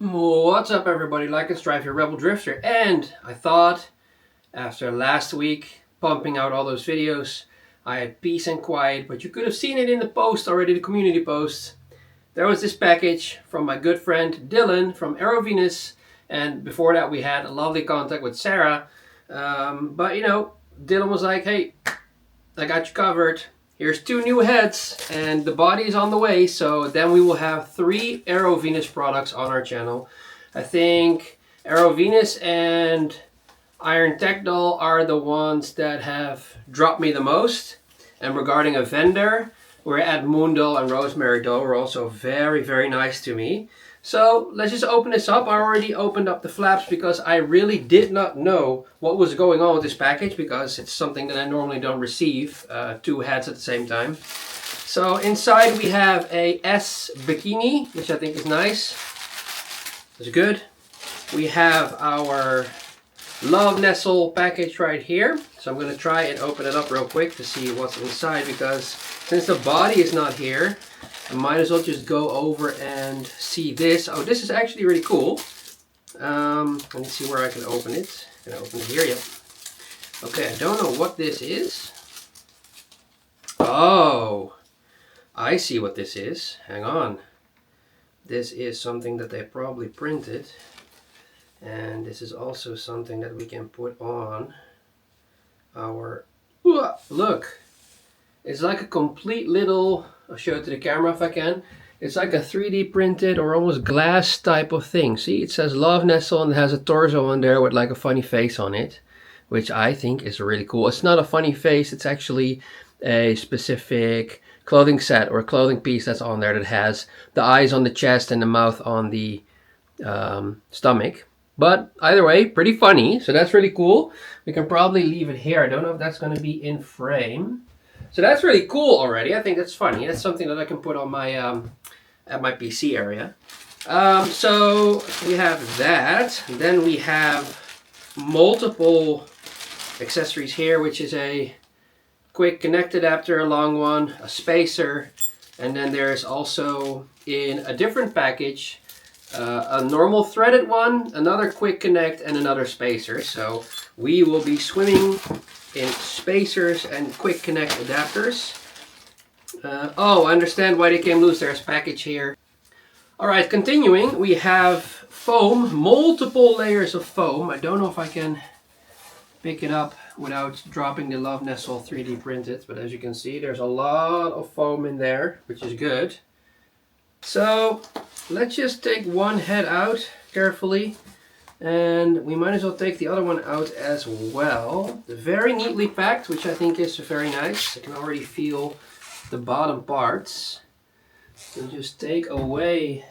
What's up everybody, Lycan-Strife, your Rebel Drifter, and I thought after last week pumping out all those videos I had peace and quiet, but you could have seen it in the post already, the community post. There was this package from my good friend Dylan from Erovenus, and before that we had a lovely contact with Sarah, but you know, Dylan was like, hey, I got you covered. Here's 2 new heads and the body is on the way, so then we will have 3 Erovenus products on our channel. I think Erovenus and Iron Tech Doll are the ones that have dropped me the most. And regarding a vendor, we're at Moon Doll and Rosemary Doll were also very nice to me. So let's just open this up. I already opened up the flaps because I really did not know what was going on with this package, because it's something that I normally don't receive, 2 heads at the same time. So inside we have a S bikini, which I think is nice. It's good. We have our Love Nestle package right here. So I'm going to try and open it up real quick to see what's inside, because since the body is not here, I might as well just go over and see this. Oh, this is actually really cool. Let me see where I can open it. Can I open it here? Yep. Okay, I don't know what this is. Oh, I see what this is. Hang on. This is something that they probably printed. And this is also something that we can put on our... Look! It's like a complete little... I'll show it to the camera if I can. It's like a 3D printed or almost glass type of thing. See, it says Love Nestle and it has a torso on there with like a funny face on it, which I think is really cool. It's not a funny face, it's actually a specific clothing set or clothing piece that's on there that has the eyes on the chest and the mouth on the stomach. But either way, pretty funny, so that's really cool. We can probably leave it here. I don't know if that's going to be in frame. So that's really cool already. I think that's funny. That's something that I can put on my at my PC area. So we have that. Then we have multiple accessories here, which is a quick connect adapter, a long one, a spacer, and then there's also in a different package a normal threaded one, another quick connect, and another spacer. So we will be swimming in spacers and quick connect adapters. Oh, I understand why they came loose. There's a package here. Alright, continuing, we have foam, multiple layers of foam. I don't know if I can pick it up without dropping the Love Nestle 3D printed, but as you can see, there's a lot of foam in there, which is good. So let's just take one head out carefully. And we might as well take the other one out as well. Very neatly packed, which I think is very nice. I can already feel the bottom parts. So just take away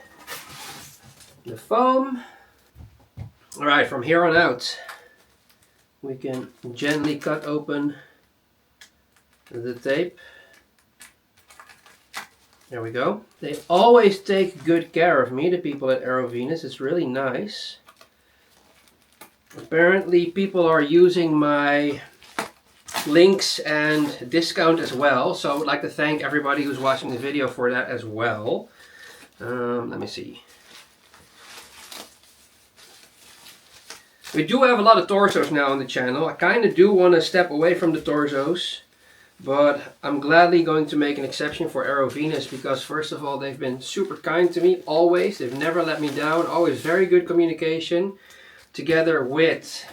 the foam. Alright, from here on out, we can gently cut open the tape. There we go. They always take good care of me, the people at Erovenus. It's really nice. Apparently people are using my links and discount as well, so I would like to thank everybody who's watching the video for that as well. Let me see. We do have a lot of torsos now on the channel. I kind of do want to step away from the torsos, but I'm gladly going to make an exception for Erovenus, because first of all, they've been super kind to me always. They've never let me down. Always very good communication. Together with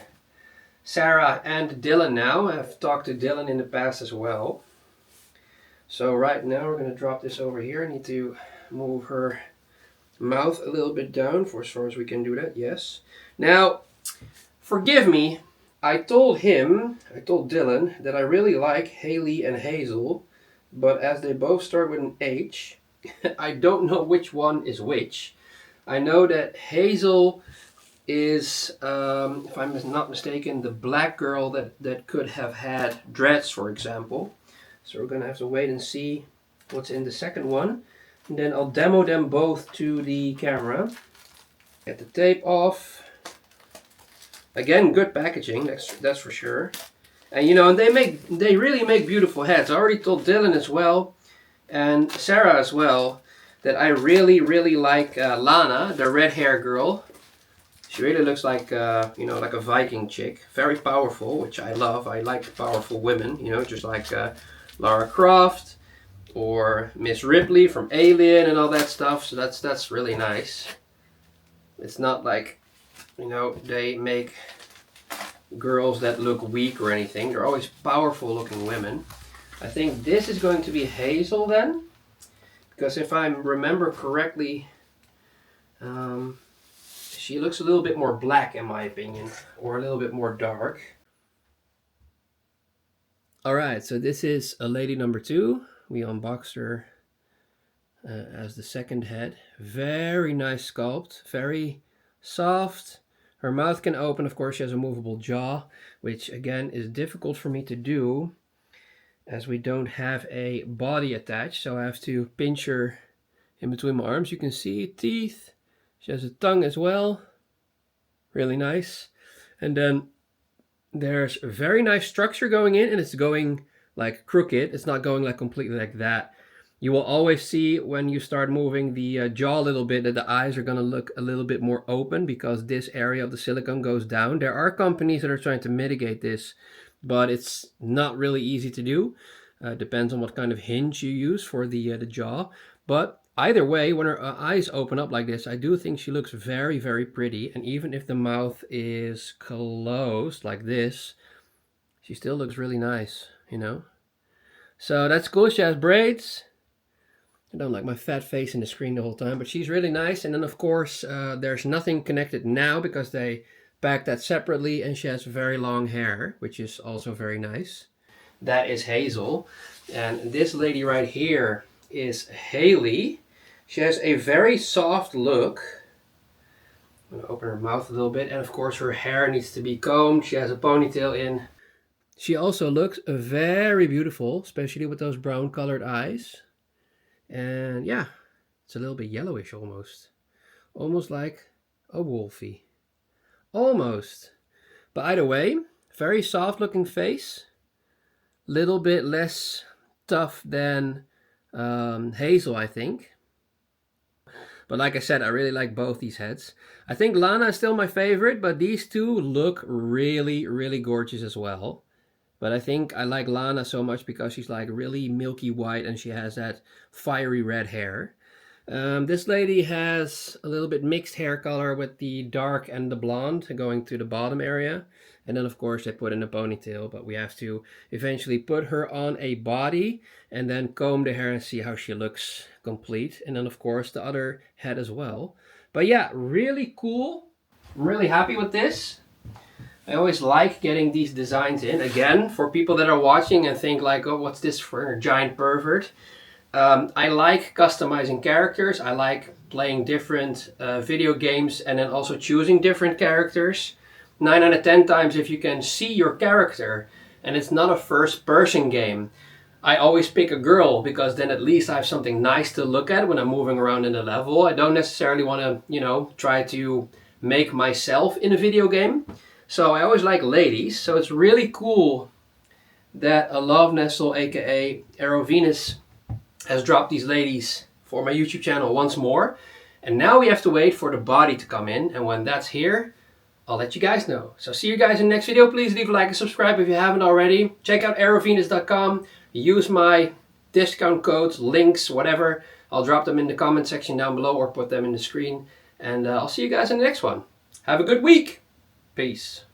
Sarah and Dylan now. I've talked to Dylan in the past as well. So right now we're going to drop this over here. I need to move her mouth a little bit down for as far as we can do that. Yes. Now, forgive me. I told Dylan that I really like Haley and Hazel, but as they both start with an H, I don't know which one is which. I know that Hazel is, if I'm not mistaken, the black girl that could have had dreads, for example. So we're going to have to wait and see what's in the second one. And then I'll demo them both to the camera. Get the tape off. Again, good packaging, that's for sure. And you know, they really make beautiful heads. I already told Dylan as well, and Sarah as well, that I really, really like Lana, the red hair girl. She really looks like, you know, like a Viking chick. Very powerful, which I love. I like powerful women, you know, just like Lara Croft or Miss Ripley from Alien and all that stuff. So that's really nice. It's not like, you know, they make girls that look weak or anything. They're always powerful looking women. I think this is going to be Hazel then. Because if I remember correctly, she looks a little bit more black in my opinion, or a little bit more dark. Alright, so this is a lady number 2. We unboxed her as the second head. Very nice sculpt, very soft. Her mouth can open, of course she has a movable jaw, which again is difficult for me to do as we don't have a body attached, so I have to pinch her in between my arms. You can see teeth. She has a tongue as well. Really nice. And then there's a very nice structure going in, and it's going like crooked. It's not going like completely like that. You will always see when you start moving the jaw a little bit that the eyes are going to look a little bit more open because this area of the silicone goes down. There are companies that are trying to mitigate this, but it's not really easy to do. Depends on what kind of hinge you use for the jaw. But either way, when her eyes open up like this, I do think she looks very, very pretty. And even if the mouth is closed like this, she still looks really nice, you know? So that's cool. She has braids. I don't like my fat face in the screen the whole time, but she's really nice. And then of course, there's nothing connected now because they packed that separately, and she has very long hair, which is also very nice. That is Hazel. And this lady right here is Haley. She has a very soft look. I'm going to open her mouth a little bit. And of course her hair needs to be combed. She has a ponytail in. She also looks very beautiful, especially with those brown colored eyes. And yeah, it's a little bit yellowish almost. Almost like a wolfie. Almost. But either way, very soft looking face. Little bit less tough than Hazel, I think. But like I said, I really like both these heads. I think Lana is still my favorite, but these two look really, really gorgeous as well. But I think I like Lana so much because she's like really milky white and she has that fiery red hair. This lady has a little bit mixed hair color with the dark and the blonde going to the bottom area. And then of course they put in a ponytail, but we have to eventually put her on a body and then comb the hair and see how she looks complete. And then of course the other head as well. But yeah, really cool. I'm really happy with this. I always like getting these designs in. Again, for people that are watching and think like, oh, what's this for a giant pervert? I like customizing characters. I like playing different video games and then also choosing different characters. 9 out of 10 times if you can see your character and it's not a first person game, I always pick a girl because then at least I have something nice to look at when I'm moving around in the level. I don't necessarily want to, you know, try to make myself in a video game. So I always like ladies. So it's really cool that a Love Nestle, aka Erovenus, has dropped these ladies for my YouTube channel once more. And now we have to wait for the body to come in. And when that's here, I'll let you guys know. So see you guys in the next video. Please leave a like and subscribe if you haven't already. Check out erovenus.com. Use my discount codes, links, whatever. I'll drop them in the comment section down below or put them in the screen. And I'll see you guys in the next one. Have a good week. Peace.